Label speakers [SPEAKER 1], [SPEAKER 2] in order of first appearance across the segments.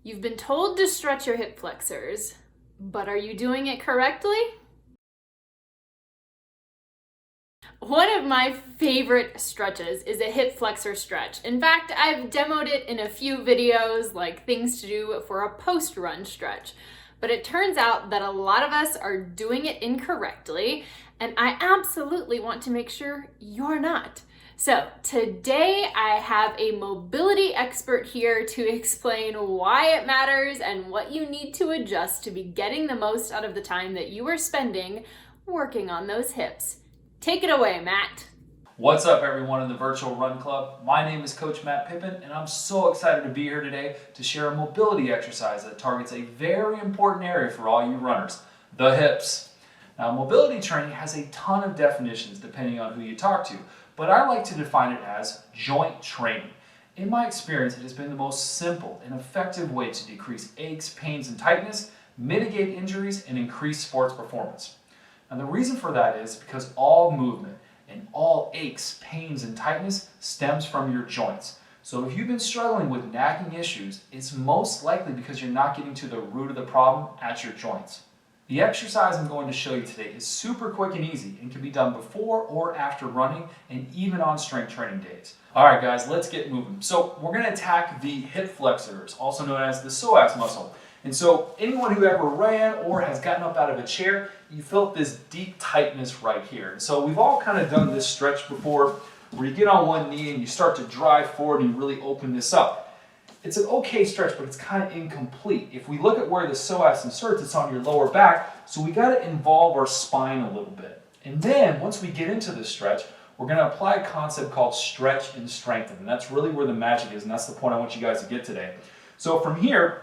[SPEAKER 1] You've been told to stretch your hip flexors, but are you doing it correctly? One of my favorite stretches is a hip flexor stretch. In fact, I've demoed it in a few videos, like things to do for a post-run stretch. But it turns out that a lot of us are doing it incorrectly, and I absolutely want to make sure you're not. So today I have a mobility expert here to explain why it matters and what you need to adjust to be getting the most out of the time that you are spending working on those hips. Take it away, Matt.
[SPEAKER 2] What's up, everyone in the Virtual Run Club? My name is Coach Matt Pippin, and I'm so excited to be here today to share a mobility exercise that targets a very important area for all you runners, the hips. Now, mobility training has a ton of definitions depending on who you talk to, but I like to define it as joint training. In my experience, it has been the most simple and effective way to decrease aches, pains, and tightness, mitigate injuries, and increase sports performance. And the reason for that is because all movement and all aches, pains, and tightness stems from your joints. So if you've been struggling with nagging issues, it's most likely because you're not getting to the root of the problem at your joints. The exercise I'm going to show you today is super quick and easy and can be done before or after running and even on strength training days. All right, guys, let's get moving. So we're going to attack the hip flexors, also known as the psoas muscle. And so anyone who ever ran or has gotten up out of a chair, you felt this deep tightness right here. And so we've all kind of done this stretch before where you get on one knee and you start to drive forward and you really open this up. It's an okay stretch, but it's kind of incomplete. If we look at where the psoas inserts, it's on your lower back, so we got to involve our spine a little bit. And then once we get into this stretch, we're going to apply a concept called stretch and strengthen. And that's really where the magic is, and that's the point I want you guys to get today. So from here,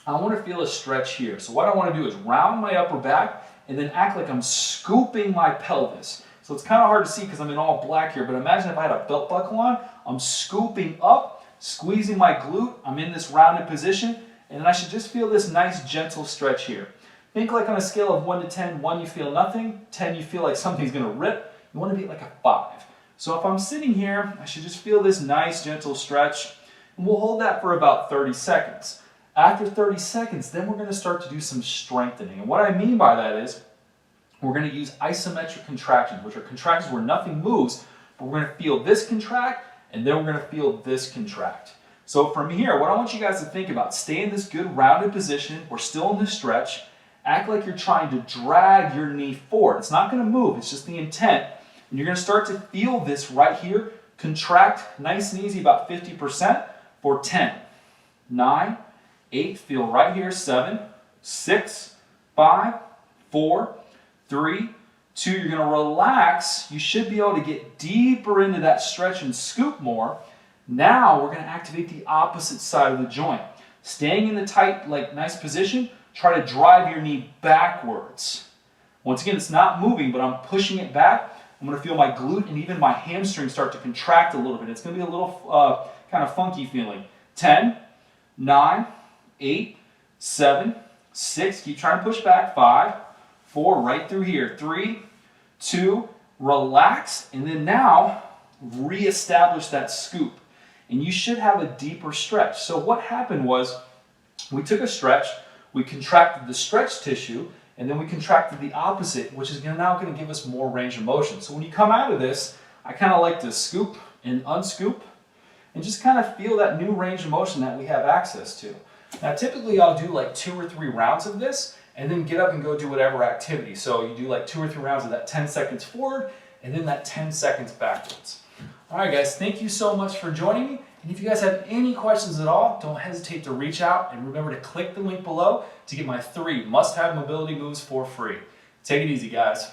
[SPEAKER 2] I want to feel a stretch here. So what I want to do is round my upper back and then act like I'm scooping my pelvis. So it's kind of hard to see because I'm in all black here, but imagine if I had a belt buckle on, I'm scooping up, squeezing my glute, I'm in this rounded position, and then I should just feel this nice gentle stretch here. Think like on a scale of 1 to 10, 1 you feel nothing, 10 you feel like something's going to rip. You want to be like a 5. So if I'm sitting here, I should just feel this nice gentle stretch, and we'll hold that for about 30 seconds. After 30 seconds, then we're going to start to do some strengthening. And what I mean by that is we're going to use isometric contractions, which are contractions where nothing moves, but we're going to feel this contract, and then we're going to feel this contract. So from here, what I want you guys to think about, stay in this good rounded position. We're still in this stretch. Act like you're trying to drag your knee forward. It's not going to move. It's just the intent. And you're going to start to feel this right here. Contract nice and easy, about 50% for 10, 9, 8, feel right here, 7, 6, 5, 4, 3, 2, you're going to relax. You should be able to get deeper into that stretch and scoop more. Now we're going to activate the opposite side of the joint. Staying in the tight, nice position, try to drive your knee backwards. Once again, it's not moving, but I'm pushing it back. I'm going to feel my glute and even my hamstring start to contract a little bit. It's going to be a little kind of funky feeling. 10, 9, 8, 7, 6, keep trying to push back, 5, 4, right through here, 3, 2, relax, and then now reestablish that scoop. And you should have a deeper stretch. So what happened was we took a stretch, we contracted the stretch tissue, and then we contracted the opposite, which is now going to give us more range of motion. So when you come out of this, I kind of like to scoop and unscoop and just kind of feel that new range of motion that we have access to. Now typically I'll do like 2 or 3 rounds of this and then get up and go do whatever activity. So you do like 2 or 3 rounds of that 10 seconds forward and then that 10 seconds backwards. All right, guys, thank you so much for joining me. And if you guys have any questions at all, don't hesitate to reach out and remember to click the link below to get my 3 must-have mobility moves for free. Take it easy, guys.